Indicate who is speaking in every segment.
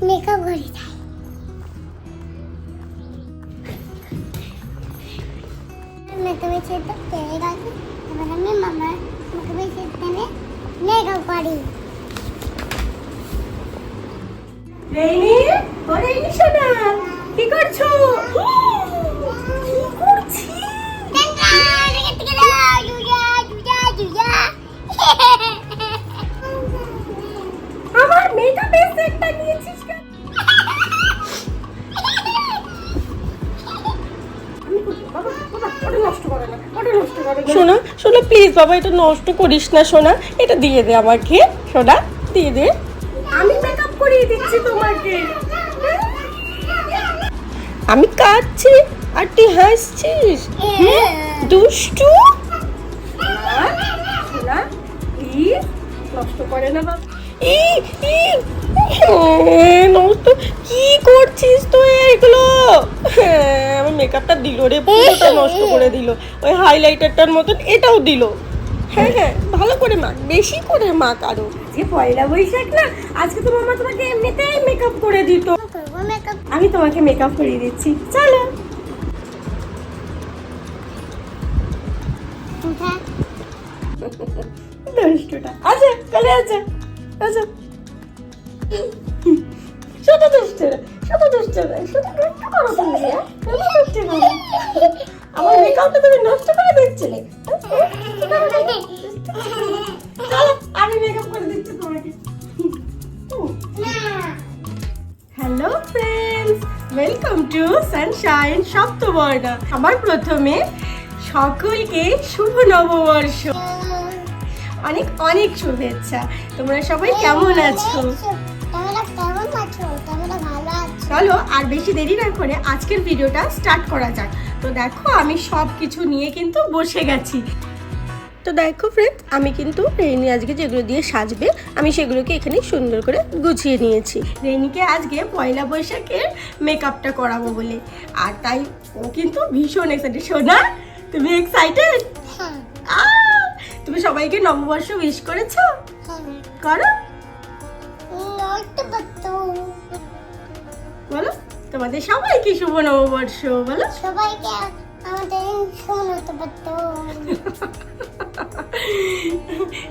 Speaker 1: Makeup করে থাই মেকআপে ছেড়ে তেলে গেছে এবার আমি মামার মেকআপে ছেড়ে মেকআপ করি
Speaker 2: রেইনি ও রেইনি সোনা কি করছো কি করছিস আমার মেকআপের সেটটা নিয়েছিস কেন সোনা সোনা প্লিজ বাবা এটা নষ্ট করিস না সোনা এটা দিয়ে দে আমাকে সোনা দিয়ে দে আমি মেকআপ করিয়ে দিচ্ছি তোমাকে আমি কাঁদছি আর তুই হাসছিস দুষ্টু সোনা প্লিজ নষ্ট করে না বাবা নষ্ট কি করছিস তুই এগুলো আমার মেকআপটা দিল রে পুরোটা নষ্ট করে দিল ওই হাইলাইটারটার মতন এটাও দিল হ্যাঁ হ্যাঁ ভালো করে মাখ বেশি করে মাখ আরো যে পয়লা বৈশাখ না আজকে তো মামা তোমাকে এমনিতেই মেকআপ করে দিত আমি তোমাকে মেকআপ করিয়ে দিচ্ছি চলো দুষ্টুটা আচ্ছা চলে আছে আচ্ছা শুধু দুষ্টু শুধু দুষ্টু শুধু দুষ্টু করো তুমি দুষ্টু করো আমার মেকআপটা তুমি নষ্ট করে দিচ্ছিলে চলো আমি মেকআপ করে দিচ্ছি তোমাকে hello friends welcome to Sunshine Saptabarna আমার প্রথমে সকলকে শুভ নববর্ষ অনেক অনেক শুভেচ্ছা তোমরা সবাই কেমন আছো চলো আর বেশি দেরি না করে আজকের ভিডিওটা স্টার্ট করা যাক তো দেখো আমি সব কিছু নিয়ে কিন্তু বসে গেছি তো দেখো ফ্রেন্ড আমি কিন্তু রেইনি আজকে যেগুলো দিয়ে সাজবে আমি সেগুলোকে এখানে সুন্দর করে গুছিয়ে নিয়েছি রেইনিকে আজকে পয়লা বৈশাখের মেকআপটা করাবো বলে আর তাই ও কিন্তু ভীষণ এক্সাইটেড সোনা তুমি এক্সাইটেড তুমি সবাইকে নববর্ষ উইশ করেছো করো বলো তোমাদের সবাইকে শুভ নববর্ষ বলো
Speaker 1: সবাইকে আমাদের শুভ নববর্ষ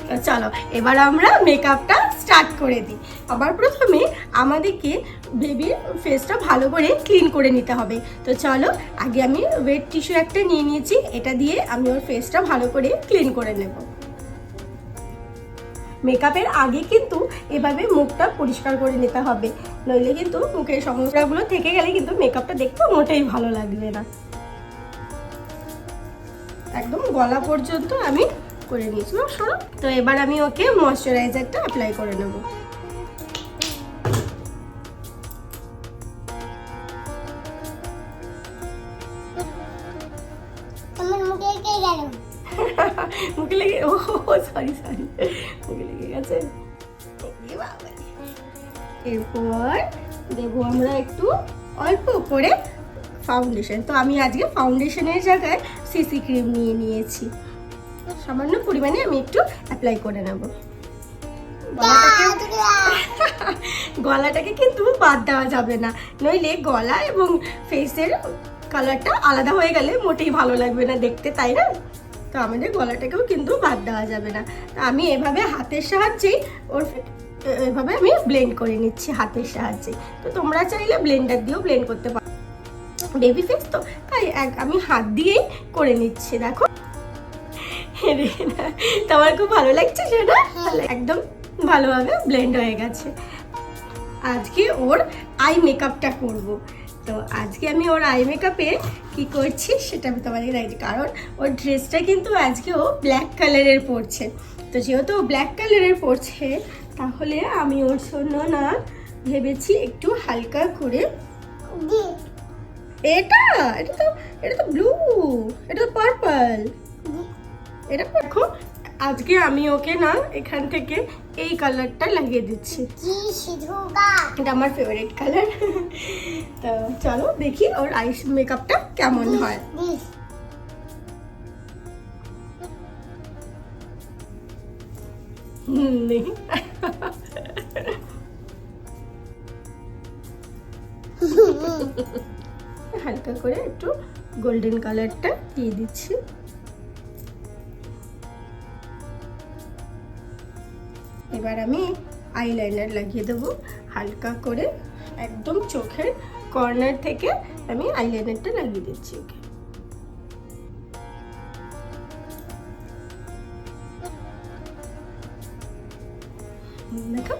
Speaker 2: তো চলো এবার আমরা মেকআপটা স্টার্ট করে দিই আবার প্রথমে আমাদেরকে বেবির ফেসটা ভালো করে ক্লিন করে নিতে হবে তো চলো আগে আমি ওয়েট টিস্যু একটা নিয়ে নিয়েছি এটা দিয়ে আমি ওর ফেসটা ভালো করে ক্লিন করে নেব মেকআপের আগে কিন্তু এভাবে মুখটা পরিষ্কার করে নিতে হবে নইলে কিন্তু মুখের সমস্যাগুলো থেকে গেলে কিন্তু মেকআপটা দেখতে মোটেই ভালো লাগবে না একদম গলা পর্যন্ত আমি করে নিয়েছি সরো তো এবার আমি ওকে ময়শ্চারাইজারটা অ্যাপ্লাই করে নেব
Speaker 1: তোমার মুখে কে গেল
Speaker 2: মুখে লেগে ও সরি সরি মুখে লেগে গেছে এরপর দেবো আমরা একটু অল্প করে ফাউন্ডেশন তো আমি আজকে ফাউন্ডেশনের জায়গায় সিসি ক্রিম নিয়ে নিয়েছি সামান্য পরিমাণে আমি একটু অ্যাপ্লাই করে নেব গলাটাকে কিন্তু বাদ দেওয়া যাবে না নইলে গলা এবং ফেসের কালারটা আলাদা হয়ে গেলে মোটেই ভালো লাগবে না দেখতে তাই না তো আমাদের গলাটাকেও কিন্তু বাদ দেওয়া যাবে না তো আমি এভাবে হাতের সাহায্যেই ওর এভাবে আমি ব্লেন্ড করে নিচ্ছি হাতের সাহায্যে তো তোমরা চাইলে ব্লেন্ডার দিয়েও ব্লেন্ড করতে পারো বেবি ফেস তো তাই আমি হাত দিয়েই করে নিচ্ছি দেখো তোমার খুব ভালো লাগছে সেটা একদম ভালোভাবে ব্লেন্ড হয়ে গেছে আজকে ওর আই মেকআপটা করব তো আজকে আমি ওর আই মেকআপে কি করছি সেটা আমি তোমাদের দেখছি কারণ ওর ড্রেসটা কিন্তু আজকে ও ব্ল্যাক কালারের পরছে তো যেহেতু ব্ল্যাক কালারের পরছে তাহলে আমি ওর জন্য না ভেবেছি একটু হালকা করে এটা তো ব্লু এটা তো পার্পল এটা দেখো আজকে আমি ওকে না এখান থেকে এই কালারটা লাগিয়ে দিচ্ছি এটা আমার ফেভারিট কালার তো চলো দেখি ওর আইস মেকআপটা কেমন হয় দেখি হালকা করে একটু গোল্ডেন কালারটা দিয়ে দিচ্ছি। এবার আমি আইলাইনার লাগিয়ে দেবো হালকা করে, একদম চোখের কর্নার থেকে আমি আইলাইনারটা লাগিয়ে দিচ্ছি ওকে। দেখো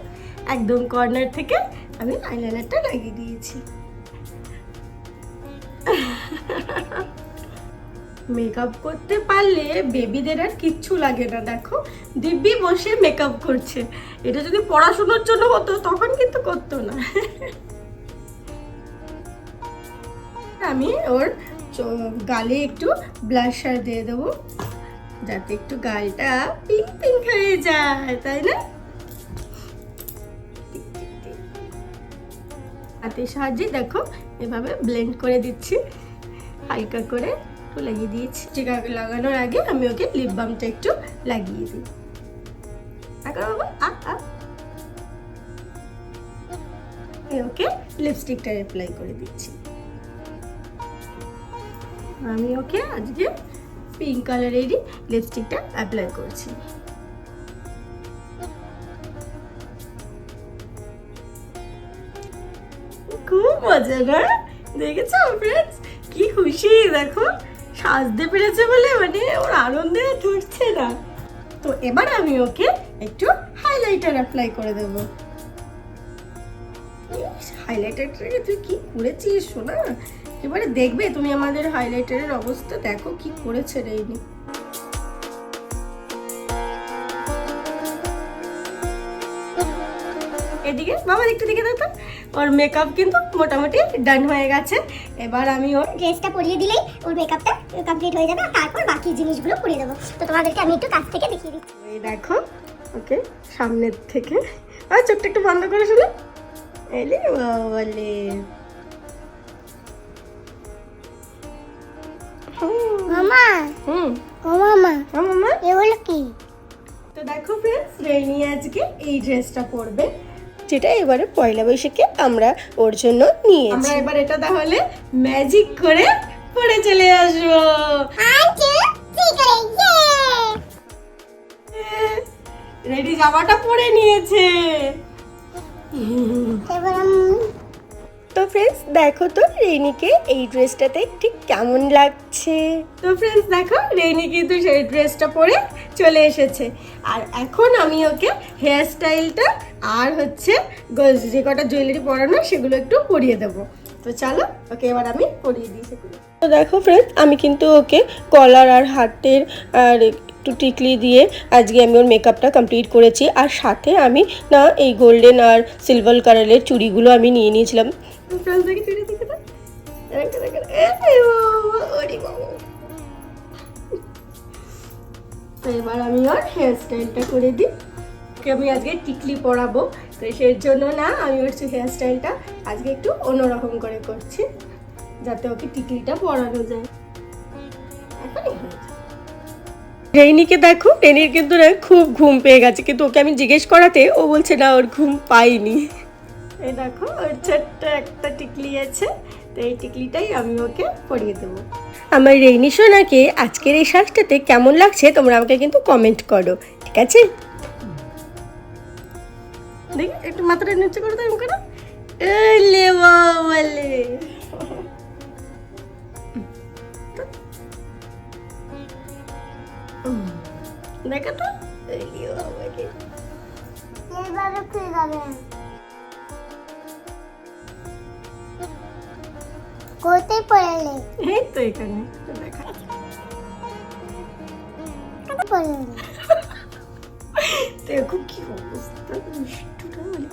Speaker 2: একদম কর্নার থেকে আমি আইলাইনারটা লাগিয়ে দিয়েছি। মেকআপ করতে পারলে বেবিদের আর কিচ্ছু লাগে না। দেখো দিব্যি বসে মেকআপ করছে। এটা যদি পড়াশোনার জন্য হতো তখন কিন্তু করতো না। আমি ওর গালে একটু ব্লাশার দিয়ে দেবো যাতে একটু গালটা পিঙ্ক পিঙ্ক হয়ে যায়, তাই না? হাতের সাহায্যে দেখো এভাবে ব্লেন্ড করে দিচ্ছি, হালকা করে একটু লাগিয়ে দিয়েছি। টিকা লাগানোর আগে আমি ওকে লিপ বামটা একটু লাগিয়ে দিই। ওকে লিপস্টিকটা অ্যাপ্লাই করে দিচ্ছি। আমি ওকে আজকে পিঙ্ক কালারেরই লিপস্টিকটা অ্যাপ্লাই করছি। খুব মজা না? দেখেছো ফ্রেন্ডস কি খুশি, দেখো সাজতে পেরেছে বলে মানে ওর আনন্দে ধরছে না। তো এবার আমি ওকে একটু হাইলাইটার অ্যাপ্লাই করে দেবো। হাইলাইটারটাকে তুই কি করেছিস সোনা, এবারে দেখবে তুমি আমাদের হাইলাইটারের অবস্থা। দেখো কি করেছে রেইনি। এদিকে বাবা একটু দিকে দাও তো। ওর মেকআপ কিন্তু মোটামুটি ডান হয়ে গেছে। এবার আমি ওর
Speaker 1: ড্রেসটা পরিয়ে দিলেই ওর মেকআপটা কমপ্লিট হয়ে যাবে, আর তারপর বাকি জিনিসগুলো পরিয়ে দেবো। তো তোমাদেরকে আমি একটু কাছ থেকে দেখিয়ে দিচ্ছি।
Speaker 2: এই দেখো ওকে সামনের থেকে। আর চোখটা একটু বন্ধ করে শুনো। এলে বলে
Speaker 1: মামা ও মামা
Speaker 2: মামা
Speaker 1: এগুলো কি?
Speaker 2: তো দেখো ফ্রেন্ডস রেইনি আজকে এই ড্রেসটা পরবে, যেটা এবারে পয়লা বৈশাখে আমরা ওর জন্য নিয়েছি। আমরা এবার এটা তাহলে ম্যাজিক করে পরে চলে আসবো। রেডি জামাটা পরে নিয়েছে। তো ফ্রেন্ডস দেখো তো রেইনিকে এই ড্রেসটাতে ঠিক কেমন লাগছে। তো ফ্রেন্ডস দেখো রেইনি কিন্তু সেই ড্রেসটা পরে চলে এসেছে। আর এখন আমি ওকে হেয়ার স্টাইলটা আর হচ্ছে যে কটা জুয়েলারি পরানো সেগুলো একটু পরিয়ে দেবো। তো চলো ওকে এবার আমি পরিয়ে দিই সেগুলো। তো দেখো ফ্রেন্ডস আমি কিন্তু ওকে কলার আর হাতের আর একটু টিকলি দিয়ে আজকে আমি ওর মেকআপটা কমপ্লিট করেছি। আর সাথে আমি না এই গোল্ডেন আর সিলভার কালারের চুড়িগুলো আমি নিয়ে নিয়েছিলাম। তো এবার আমি ওর হেয়ার স্টাইলটা করে দিই। ওকে আমি আজকে টিকলি পরাবো, তো সেই জন্য না আমি ওর হেয়ার স্টাইলটা আজকে একটু অন্যরকম করে করছি যাতে ওকে টিকলিটা পরানো যায়। এখনই হয়ে যায়। রেইনিকে দেখো রেইনির কিন্তু না খুব ঘুম পেয়ে গেছে, কিন্তু ওকে আমি জিজ্ঞেস করাতে ও বলছে না ওর ঘুম পাইনি। এই দেখো ওর ছোট্ট একটা টিকলি আছে, তো এই টিকলিটাই আমি ওকে পরিয়ে দেবো। আমার রেইনি সোনাকে আজকের এই সাজটাতে কেমন লাগছে তোমরা আমাকে কিন্তু কমেন্ট করো, ঠিক আছে? দেখি একটু মাথাটা নিচে করে দাও করে। এলে বাবালে দেখো তো এলে বাবালে
Speaker 1: এইভাবে খুলে যাবে। কোথায় পড়ালে?
Speaker 2: এই তো এখানে দেখা
Speaker 1: পড়ালে
Speaker 2: দেখো কি অবস্থা দুষ্টুটা বলে।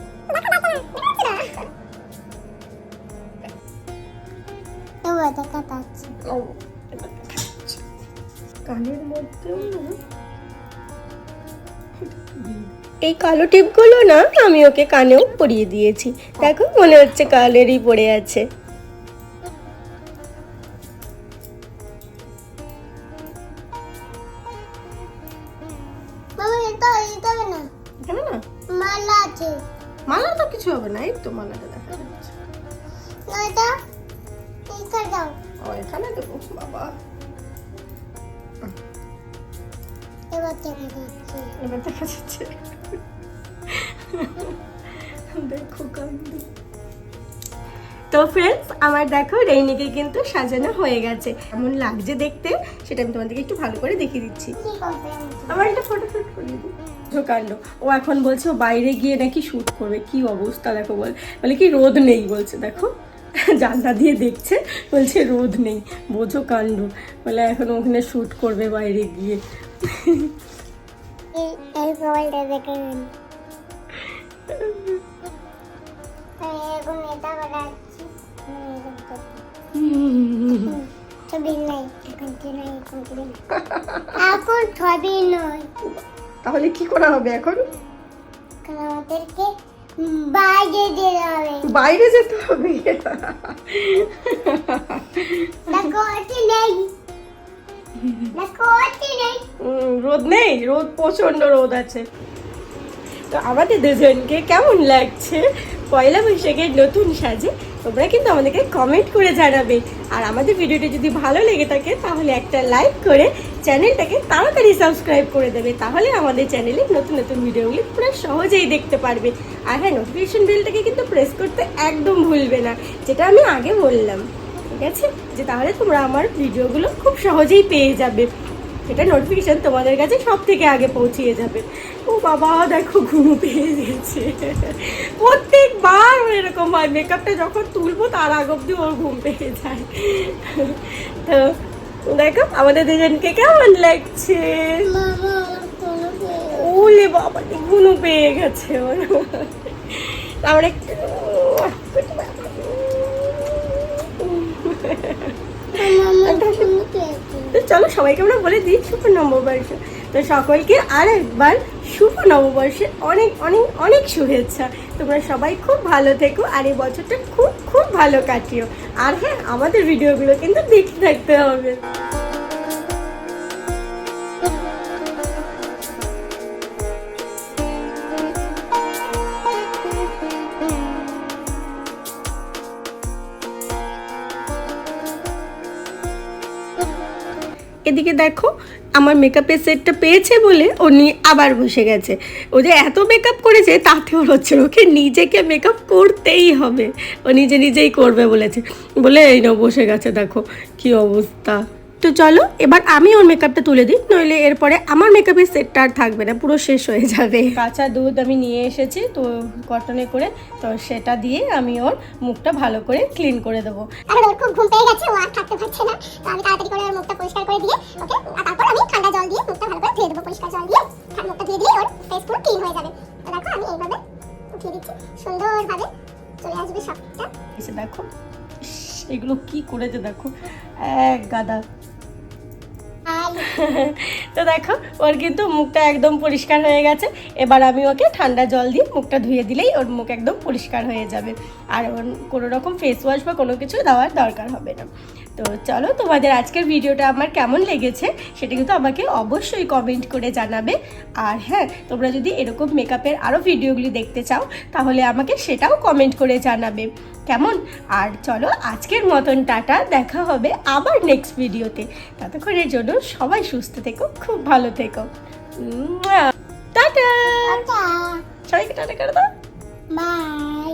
Speaker 2: কানের মধ্যে এই কালো টিপগুলো না আমি ওকে কানেও পরিয়ে দিয়েছি। দেখো মনে হচ্ছে কানেরই পড়ে আছে। মালা তো কিছু হবে না, এই তো মালাটা দেখা যাচ্ছে।
Speaker 1: নয়টা এই করে দাও।
Speaker 2: ও এখানে দেবো বাবা।
Speaker 1: এবার দেখা যাচ্ছে।
Speaker 2: এবার দেখা যাচ্ছে। দেখো কান্ড। তো ফ্রেন্ডস, আমার দেখো রেইনিকে কিন্তু সাজানো হয়ে গেছে। কেমন লাগছে দেখতে সেটা আমি তোমাদেরকে একটু ভালো করে দেখিয়ে দিচ্ছি।
Speaker 1: কি করবে?
Speaker 2: আমার একটা ফটো শুট করে দিই। কাণ্ড। ও এখন বলছে ও বাইরে গিয়ে নাকি শুট করবে। কি অবস্থা দেখো, বলে কি রোদ নেই বলছে। দেখো জানলা দিয়ে দেখছে, বলছে রোদ নেই। বোঝো কাণ্ড। বলে এখন ওখানে শুট করবে বাইরে গিয়ে।
Speaker 1: এই মোবাইলটা দেখে নিন। এখন এটা বানাচ্ছি। ছবি নাই, এখন নাই, এখন ছবি নয়।
Speaker 2: তাহলে কি করা হবে এখন?
Speaker 1: আমাদেরকে বাইরে যেতে হবে।
Speaker 2: বাইরে যেতে হবে?
Speaker 1: দেখো অতি নেই, দেখো অতি নেই।
Speaker 2: রোদ নেই, রোদ প্রচন্ড রোদ আছে। তো আমাদের দুজনকে কেমন লাগছে পয়লা বৈশাখের নতুন সাজে তোমরা কিন্তু আমাদেরকে কমেন্ট করে জানাবে। আর আমাদের ভিডিওটা যদি ভালো লেগে থাকে তাহলে একটা লাইক করে চ্যানেলটাকে তাড়াতাড়ি সাবস্ক্রাইব করে দেবে। তাহলে আমাদের চ্যানেলে নতুন নতুন ভিডিওগুলি পুরো সহজেই দেখতে পারবে। আর হ্যাঁ, নোটিফিকেশন বেলটাকে কিন্তু প্রেস করতে একদম ভুলবে না, যেটা আমি আগে বললাম। ঠিক আছে, যে তাহলে তোমরা আমার ভিডিওগুলো খুব সহজেই পেয়ে যাবে। এটা নোটিফিকেশন তোমাদের কাছে সব থেকে আগে পৌঁছিয়ে যাবে। ও বাবা দেখো ঘুম পেয়ে গেছে। প্রত্যেকবার এরকম হয়, মেকআপটা যখন তুলবো তার আগ অব্দি ওর ঘুম পেয়ে যায়। তো দেখো আমাদের দুজনকে কেমন লাগছে। ওলে বাবা ঘুম পেয়ে গেছে ওর। আমরা একটু তো চলো সবাইকে আমরা বলে দিই শুভ নববর্ষ। তো সকলকে আর একবার শুভ নববর্ষের অনেক অনেক অনেক শুভেচ্ছা। তোমরা সবাই খুব ভালো থেকো আর এই বছরটা খুব খুব ভালো কাটিও। আর হ্যাঁ, আমাদের ভিডিওগুলো কিন্তু দেখতে থাকতে হবে। এদিকে দেখো আমার মেকআপের সেটটা পেয়েছে বলে ও নিয়ে আবার বসে গেছে। ও যে এত মেকআপ করেছে তাতে ওর হচ্ছে, ওকে নিজেকে মেকআপ করতেই হবে। ও নিজেই করবে বলেছে বলে এই নাও বসে গেছে। দেখো কি অবস্থা। তো চলো এবার আমি ওর মেকআপটা তুলে দিই, নইলে এরপরে আমার মেকআপের সেটটা আর থাকবে না, পুরো শেষ হয়ে যাবে। কাঁচা দুধ আমি নিয়ে এসেছি তো কটনে করে, তো সেটা দিয়ে আমি ওর মুখটা ভালো করে ক্লিন করে দেবো।
Speaker 1: এখন ওর খুব ঘুম পেয়ে গেছে, ও আর থাকতে পারছে না। তো আমি তাড়াতাড়ি করে ওর মুখটা পরিষ্কার করে দিয়ে ওকে, আর তারপর আমি ঠান্ডা জল দিয়ে মুখটা ভালো করে ধুয়ে দেবো। পরিষ্কার জল দিয়ে মুখটা ধুয়ে দিলে ওর ফেস পুরো ক্লিন হয়ে যাবে। তো দেখো আমি এইভাবে উঠিয়ে দিচ্ছি, সুন্দরভাবে চলে আসবে সবটা।
Speaker 2: এসে দেখো এগুলো কি করেছে, দেখো এক গাদা। তো দেখো ওর কিন্তু মুখটা একদম পরিষ্কার হয়ে গেছে। এবার আমি ওকে ঠান্ডা জল দিয়ে মুখটা ধুয়ে দিলেই ওর মুখ একদম পরিষ্কার হয়ে যাবে। আর ওর কোনো রকম ফেস ওয়াশ বা কোনো কিছু দেওয়ার দরকার হবে না। তো চলো তোমাদের আজকের ভিডিওটা আমার কেমন লেগেছে সেটা কিন্তু আমাকে অবশ্যই কমেন্ট করে জানাবে। আর হ্যাঁ, তোমরা যদি এরকম মেকআপের আরও ভিডিওগুলি দেখতে চাও তাহলে আমাকে সেটাও কমেন্ট করে জানাবে কেমন। আর চলো আজকের মতন টাটা, দেখা হবে আবার নেক্সট ভিডিওতে। ততক্ষণের জন্য সবাই সুস্থ থেকো, খুব ভালো থেকো। টাটা, সবাইকে টাটা করে দাও।
Speaker 1: বাই।